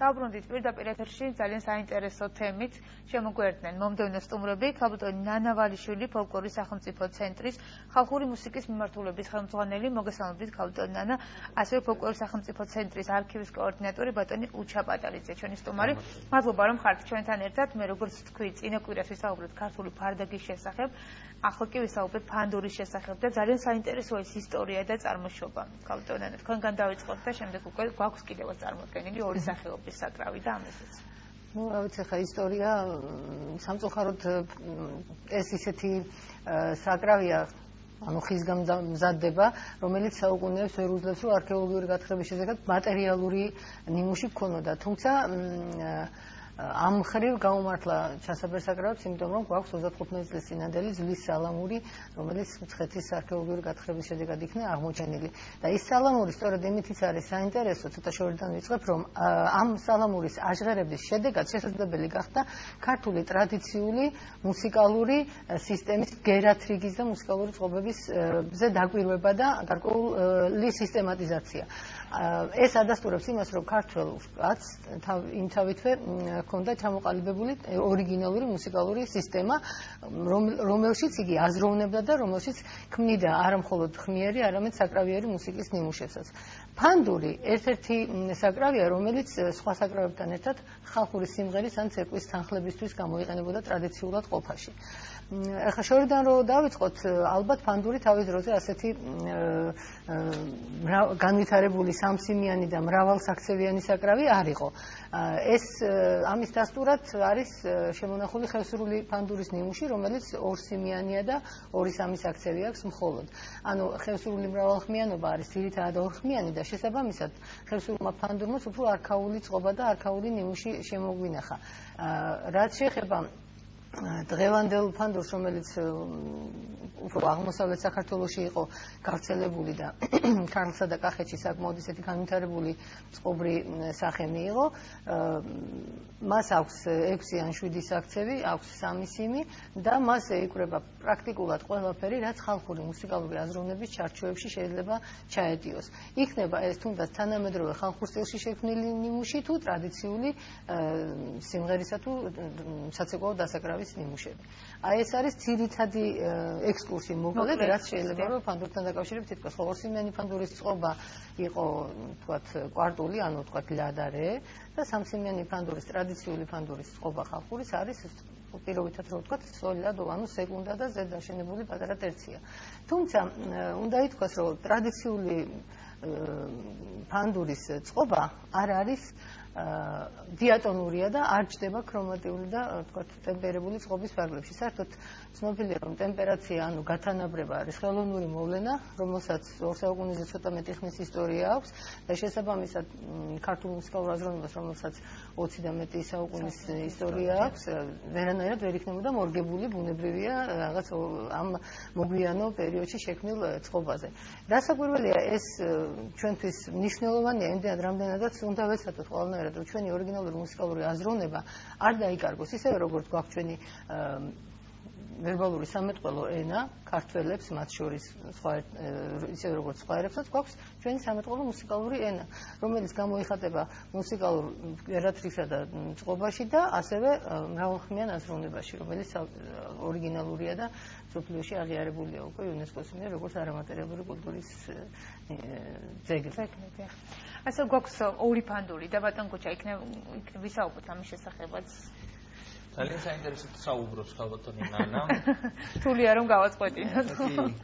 დავბრუნდით პირდაპირ ეთერში ძალიან საინტერესო თემით შემოგვერდნენ მომდევნო სტუმრები ქალბატონი ნანა ვალიშვილი ფოლკლორის სახელმწიფო ცენტრის ხალხური მუსიკის მიმართულების ხელმძღვანელი მოგესალმებით ქალბატონი ნანა ასევე ფოლკლორის სახელმწიფო ცენტრის არქივის კოორდინატორი ბატონი უჩა პატალიძე ჩვენი სტუმარი მადლობა რომ ხართ ჩვენთან ერთად მე როგორც თქვი წინა კვირას ვისაუბრეთ ქართული ფარდაგის შესახებ ახლა კი ვისაუბრეთ ფანდურის შესახებ და ძალიან საინტერესოა ეს ისტორია და წარმოშობა ქალბატონი ნანა თქვენგან დავიწყოთ და შემდეგ უკვე გვაქვს კიდევაც წარმოქმნილი ორი სახეობის საკრავი და ამასაც. Ну, რა ვიცი ხა ისტორია სამწუხაროდ ეს ისეთი საკრავია ანუ ხისგან მზადდება, რომელიც საუკუნეებს ვერ უძლებს, რომ არქეოლოგიური გათხრების შესახებ მატერიალური ნიმუში გქონოდა. თუმცა ამ მხრივ გაუმართლა ჩასაბერსაკრავებს, იმიტომ რომ გვაქვს 35 წლის წინანდელი ძვლის სალამური, რომელიც მცხეთის არქეოლოგიური გათხრების შედეგად იქნა აღმოჩენილი. და ის სალამური სწორედ იმითიც არის საინტერესო, ცოტა შორიდან ვიწყებ, რომ ამ სალამურის აჟღერების შედეგად შესაძლებელი გახდა ქართული ტრადიციული მუსიკალური სისტემის გერათრიგის და მუსიკალური წყობების დაკვირვება და გარკვეული სისტემატიზაცია. ეს ადასტურებს იმას, რომ ქართველ კაცს იმთავითვე ჰქონდა ჩამოყალიბებული ორიგინალური მუსიკალური სისტემა, რომელშიც იგი აზროვნებდა და რომელშიც ქმნიდა არა მხოლოდ ხმიერი, არამედ საკრავიერი მუსიკის ნიმუშებსაც. ფანდური ერთ-ერთი საკრავია, რომელიც სხვა საკრავებთან ერთად ხალხური სიმღერის ან ცეკვის თანხლებისთვის გამოიყენებოდა ტრადიციულად ყოფაში. ახლა შორიდან რო დავიწყოთ, ალბათ ფანდური თავის დროზე ასეთი განვითარებული სამსიმიანი და მრავალსაქცევიანი საკრავი არ იყო. ეს ამის დასტურად არის შემონახული ხევსურული ფანდურის ნიმუში, რომელიც ორსიმიანია და ორი სამი საქცევი აქვს მხოლოდ. ანუ ხევსურული მრავალხმიანობა არის ძირითადად ორხმიანი და შესაბამისად ხევსურულმა ფანდურმაც უფრო არქაული წყობა და არქაული ნიმუში შემოგვინახა. რაც შეეხება დღევანდელ ფანდურს, რომელიც უფრო აღმოსავლეთ საქართველოში იყო გავრცელებული და ქართლსა და კახეთში საკმაოდ ისეთი განვითარებული წყობრი სახე მიიღო, მას აქვს 6 ან 7 საქცევი, აქვს 3 სიმი და მას ეიკვრება პრაქტიკულად ყველაფერი, რაც ხალხური მუსიკალური აზროვნების ჩარჩოებში შეიძლება ჩაეტიოს. იქნება ეს თუნდაც თანამედროვე ხალხურ სტილში შექმნილი ნიმუში თუ ტრადიციული სიმღერისა თუ საცეკვაო დასაკრავის ნიმუშები. აი ეს არის ძირითადი ექსკურსი მოკლედ, რაც შეიძლება რომ ფანდურთან დაკავშირებით თითქოს ორსიმიანი ფანდურის წყობა იყო თქვათ კვარტული, ანუ თქვათ ლადარე და სამსიმიანი ფანდურის ტრადიციული ფანდურის წყობა ხალხურის არის პირობითად რო ვთქვათ სოლიდადო, ანუ სეკუნდა და ზედ დაშენებული პატარა ტერცია. თუმცა უნდა ითქვას, რომ ტრადიციული ფანდურის წყობა არ არის დიატონურია და არ ჯდება ქრომატიული და თქვათ ტემპერებული წყობის ფარგლებში. საერთოდ ცნობილია, რომ ტემპერაცია, ანუ გათანაბრება არის ხელოვნური მოვლენა, რომელსაც 2 საუკუნეზე ცოტა მეტი ხნის ისტორია აქვს და შესაბამისად ქართულ მუსიკალურ აზროვნებას, რომელსაც 20 და მეტი საუკუნის ისტორია აქვს, ვერანაირად ვერ იქნებოდა მორგებული, ბუნებრივია რაღაც ამ მოგვიანო პერიოდში შექმნილ წყობაზე. რასაკვირველია, ეს ჩვენთვის მნიშვნელოვანია, იმდენად რამდენადაც უნდა ვეცადოთ ყველანაირად, რომ ჩვენი ორიგინალური მუსიკალური აზროვნება არ დაიკარგოს, ისევე როგორც გვაქვს ჩვენი ვერბალური სამეტყველო ენა ქართველებს, მათ შორის ისევე როგორც სხვა ერებსაც გვაქვს ჩვენი სამეტყველო მუსიკალური ენა, რომელიც გამოიხატება მუსიკალურ გერათრიგსა და წყობაში და ასევე მრავალხმიან აზროვნებაში, რომელიც ორიგინალურია და მსოფლიოში აღიარებულია უკვე იუნესკოს მიერ როგორც არამატერიალური კულტურის ძეგლი. ასე გვაქვს ორი ფანდური და ბატონ კუჩა იქნებ ვისაუბროთ ამის შესახებაც. ძალიან საინტერესოდ საუბრობს ქალბატონი ნანა. რთულია რომ გავაწყვეტინოთ.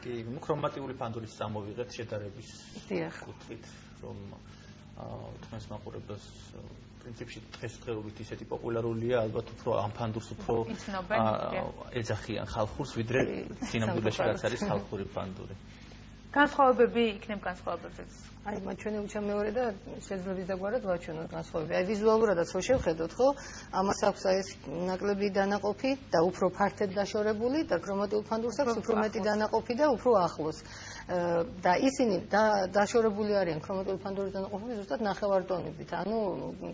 კი, ნუ ქრომატიული ფანდურის წამოვიღეთ შედარების კუთხით, რომ თქვენს მაყურებელს პრინციპში დღესდღეობით ისეთი პოპულარულია, ალბათ უფრო ამ ფანდურს უფრო ეძახიან ხალხურს, ვიდრე სინამდვილეში რაც არის ხალხური ფანდური. განსხვავებები იქნებ განსხვავებებიც. აი, მათ ჩვენი უჩა მეორე და შეძლებს დაგვარად ვაჩვენოთ განსხვავებები. აი, ვიზუალურადაც რო შევხედოთ, ხო? ამას აქვს აი ეს ნაკლები დანაყოფი და უფრო ფართედ დაშორებული და ქრომატიულ ფანდურს აქვს უფრო მეტი დანაყოფი და უფრო ახლოს. და ისინი დაშორებული არიან ქრომატიული ფანდურის დანაყოფები ზუსტად ნახევარტონებით, ანუ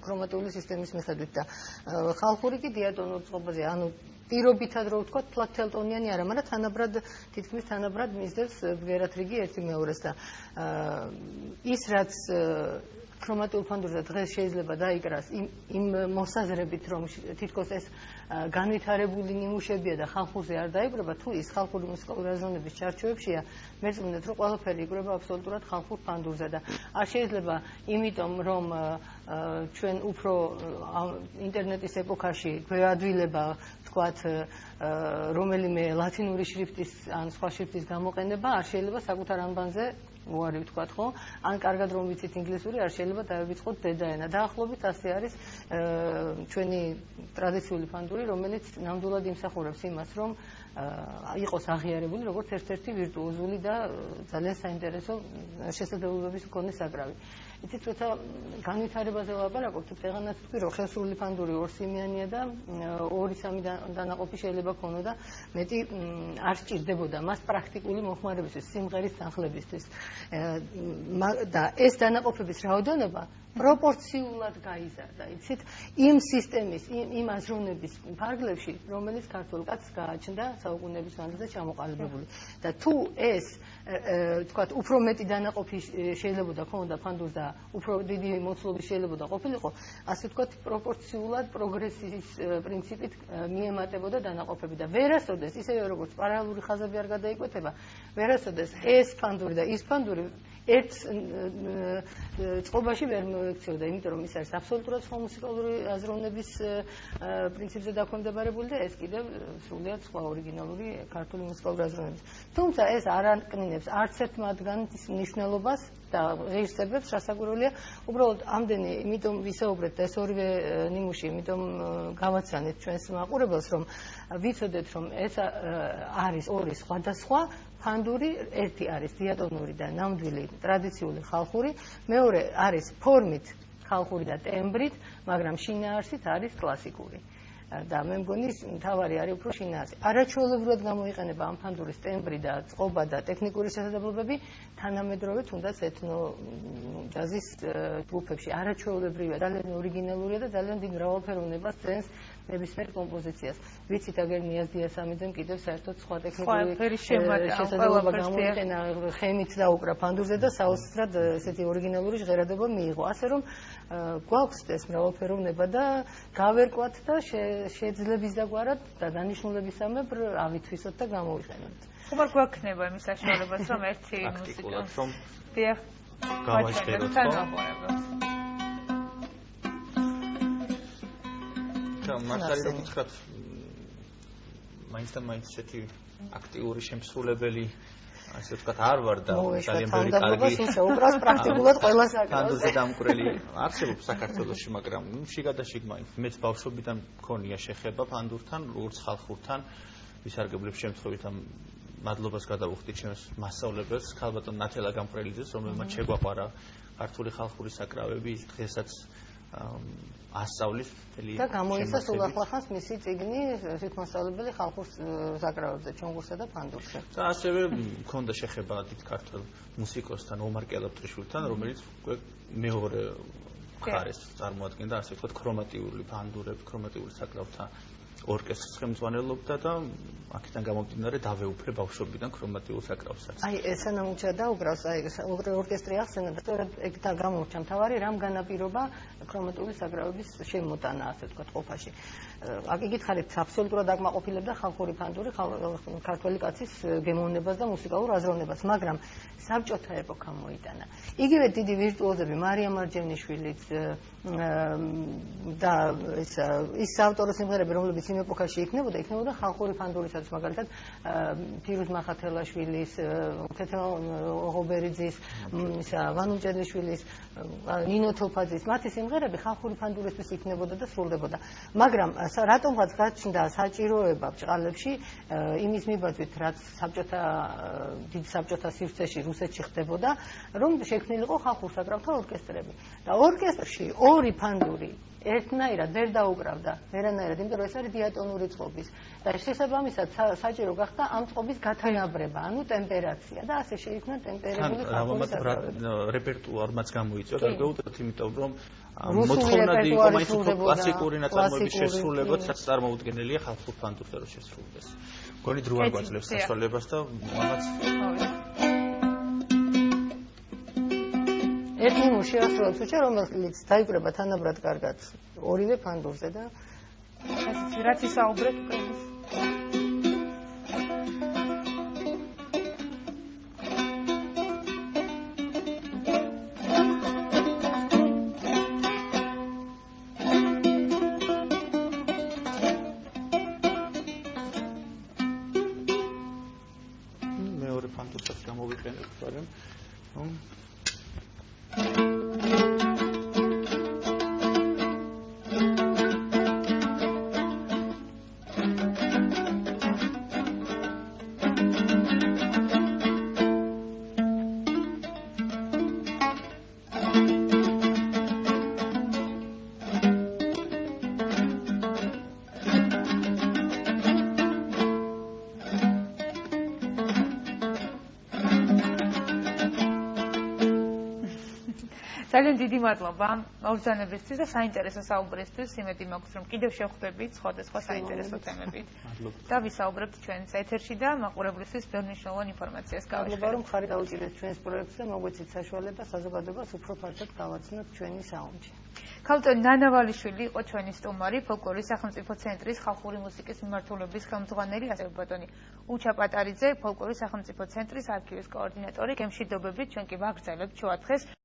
ქრომატიული სისტემის მიხედვით და ხალხური კი დიატონურ წყობაზე, ანუ პირობითად რო ვთქვათ, ფლათელტონიანი არა, მაგრამ თანაბრად თითქმის თანაბრად მისდევს ბგერათრიგი ერთი მეორეს და ის რაც ქრომატიულ ფანდურზე დღეს შეიძლება დაიკრას იმ მოსაზრებით, რომ თითქოს ეს განვითარებული ნიმუშებია და ხალხურზე არ დაიკრება, თუ ის ხალხური მუსიკალური აზროვნების ჩარჩოებშია, მერწმუნეთ, რომ ყველაფერი იკრება აბსოლუტურად ხალხურ ფანდურზე და არ შეიძლება იმიტომ, რომ ჩვენ უფრო ინტერნეტის ეპოქაში გვეადვილება თქვათ რომელიმე ლათინური შრიფტის ან სხვა შრიფტის გამოყენება არ შეიძლება საკუთარ ანბანზე უარი ვთქვათ ხო ან კარგად რომ ვიცით ინგლისური არ შეიძლება დავივიწყოთ დედაენა დაახლოებით ასე არის ჩვენი ტრადიციული ფანდური რომელიც ნამდვილად იმსახურებს იმას რომ იყოს აღიარებული როგორც ერთ-ერთი ვირტუოზული და ძალიან საინტერესო შესაძლებლობების მქონე საკრავი. იცით როცა განვითარებაზე ვლაპარაკობთ, დღეღანაც თქვი რომ ხევსურული ფანდური ორსიმიანია და 2-3 დანაყოფი შეიძლება ქონოდა მეტი არ სჭირდებოდა მას პრაქტიკული მოხმარებისთვის, სიმღერის თანხლებისთვის. და ეს დანაყოფების რაოდენობა პროპორციულად გაიზარდა. იცით, იმ სისტემის, იმ აზროვნების ფარგლებში, რომელიც ქართულ კაცს გააჩნდა საუკუნეების მანძილზე ჩამოყალიბებული. და თუ ეს, თქვათ, უფრო მეტი დანაყოფი შეიძლება ქონოდა ფანდურს და უფრო დიდი მოცულობის შეიძლება ყოფილიყო, ასე ვთქვათ, პროპორციულად პროგრესის პრინციპით მიემატებოდა დანაყოფები და ვერასოდეს, ისევე როგორც პარალელური ხაზები არ გადაიკვეთება, ვერასოდეს ეს ფანდური და ის ფანდური ერთ წყობაში ვერ მოექცეოდა, იმიტომ რომ ის არის აბსოლუტურად სხვა მუსიკალური აზროვნების პრინციპზე დაქვემდებარებული და ეს კიდევ სრულიად სხვა ორიგინალური ქართული მუსიკალური აზროვნების. თუმცა ეს არ აკნინებს არც ერთ მათგანის მნიშვნელობას და ღირსებებს, რასაკვირველია, უბრალოდ ამდენი, იმიტომ ვისაუბრეთ და ეს ორივე ნიმუში, იმიტომ გავაცანეთ ჩვენს მაყურებელს, რომ ვიცოდეთ, რომ ეს არის ორი სხვადასხვა ფანდური, ერთი არის დიატონური და ნამდვილი ტრადიციული ხალხური, მეორე არის ფორმით ხალხური და ტემბრით, მაგრამ შინაარსით არის კლასიკური. და მე მგონი მთავარი არის უფრო შინაარსი. არაჩვეულებრივად გამოიყენება ამ ფანდურის ტემბრი და წყობა და ტექნიკური შესაძლებლობები თანამედროვე თუნდაც ეთნო ჯაზის ჯგუფებში. არაჩვეულებრივია, ძალიან ორიგინალურია და ძალიან დიდ მრავალფეროვნებას ძენს ნებისმიერ კომპოზიციას. ვიცით, აგერ ნიაზ დიასამიძემ კიდევ საერთოდ სხვა ტექნიკური შესაძლებლობა გამოიყენა, ხემით დაუკრა ფანდურზე და საოცრად ესეთი ორიგინალური ჟღერადობა მიიღო. ასე რომ გვაქვს ეს მრავალფეროვნება და გავერკვათ და შეძლების დაგვარად და დანიშნულებისამებრ ავითვისოთ და გამოვიყენოთ. ხომ არ გვაქვს იმის საშუალებას რომ ერთი მუსიკას რომ დიახ გავაჟღეროთ და მასალი რომ ვთქვათ მაინც და მაინც ესეთი აქტიური შემსრულებელი ასე ვთქვათ არ ვარ და ძალიან ბევრი კარგი უკრავს პრაქტიკულად ყველა საკრავს. ფანდურზე დამკვრელი არსებობს საქართველოში, მაგრამ შიგადაშიგ მაინც მეც ბავშვობიდან მქონია შეხება ფანდურთან, როგორც ხალხურთან, ვისარგებლებ შემთხვევით ამ მადლობას გადავუხდით ჩემს მასწავლებელს, ქალბატონ ნათელა გამყრელიძეს, რომელმაც შეგვაყარა ქართული ხალხური საკრავები, დღესაც ასწავლის მთელი და გამოიცა სულ ახლახანს მისი წიგნი თვითმასწავლებელი ხალხურ საკრავებზე, ჩონგურსა და ფანდურში. და ასევე მქონდა შეხება დიდ ქართულ მუსიკოსთან ომარ კელაპტრიშვილთან, რომელიც მეორე მხარეს წარმოადგენდა, ასე ვთქვათ, ქრომატიული ფანდურები, ქრომატიული საკრავთა ორკესტრის ხელმძღვანელობდა და აქედან გამომდინარე დავეუფლე ბავშვობიდან ქრომატიულ საკრავსაც. აი, სანამ დაუგრავს, აი, ორკესტრი ახსენებს, სწორედ ეგ და გამორჩა მთავარი რამ განაპირობა ქრომატიული საკრავების შემოტანა, ასე ვთქვათ, ყოფაში. აქ იგითხარით, აბსოლუტურად აკმაყოფილებდა ხალხური ფანდური ქართველი კაცის გემოვნებას და მუსიკალურ აზროვნებას, მაგრამ საბჭოთა ეპოქა მოიტანა. იგივე დიდი ვირტუოზები, მარია მარჯევნიშვილიც და ის ავტორო სიმღერები, რომლებიც იმ ეპოქაში იქნებოდა ხალხური ფანდურისაც, მაგალითად ფირუზ მახათელაშვილის, თეთრ ოღობერიძის, ვანო ჭედლიშვილის, ნინო თოფაძის, მათი სიმღერები ხალხური ფანდურისთვის იქნებოდა და სრულდებოდა. მაგრამ რატომღაც გაჩნდა საჭიროება ბჭყალებში იმის მიბაძვით, რაც დიდ საბჭოთა სივრცეში რუსეთში ხდებოდა, რომ შექმნილიყო ხალხურ საკრავთა ორკესტრები. და ორკესტრში ორი ფანდური ერთნაირად ვერ დაუკრავდა, ვერანაირად, იმიტომ რომ ეს არის დიატონური წყობის და შესაბამისად საჭირო გახდა ამ წყობის გათანაბრება, ანუ ტემპერაცია და ასე შეიქმნა ტემპერებული ხალხური საკრავები. რეპერტუარმაც გამოიწვია, გარკვეულწილად, იმიტომ რომ მოთხოვნადი იყო მაინც უფრო კლასიკური ნაწარმოების შესრულებაც, რაც წარმოუდგენელია ხალხურ ფანდურზე რომ შესრულდეს. მგონი დრო არ გვაძლევს საშუალებას და რაღაც ერთ ნიმუშში ასრულებს უჩა, რომელიც დაიკვრება თანაბრად კარგად ორივე ფანდურზე და ეს რაც ისაუბრეთ უკრეფის მეორე ფანდურსაც გამოვიყენებთ, მაგრამ ძალიან დიდი მადლობა მოგზაურობისთვის და საინტერესო საუბრისთვის. იმედი მაქვს, რომ კიდევ შევხვდებით სხვადასხვა საინტერესო თემებით. და ვისაუბრებთ ჩვენს ეთერში და მაყურებლისთვის ბევრი მნიშვნელოვანი ინფორმაციას გავაშენებთ. მადლობა, რომ ხარით დაუჭირეთ ჩვენს პროექტს და მოგვეცით საშუალება საზოგადოებას უფრო ფართოდ გავაცნოთ ჩვენი საუნჯი. ქალბატონი ნანა ვალიშვილი იყო ჩვენი სტუმარი, ფოლკლორის სახელმწიფო ცენტრის ხალხური მუსიკის მიმართულების ხელმძღვანელი, ასევე ბატონი უჩა პატარიძე, ფოლკლორის სახელმწიფო ცენტრის არქივის კოორდინატორი. გემშვიდობებით, ჩვენ კი ვაგრძელებთ შუადღეს.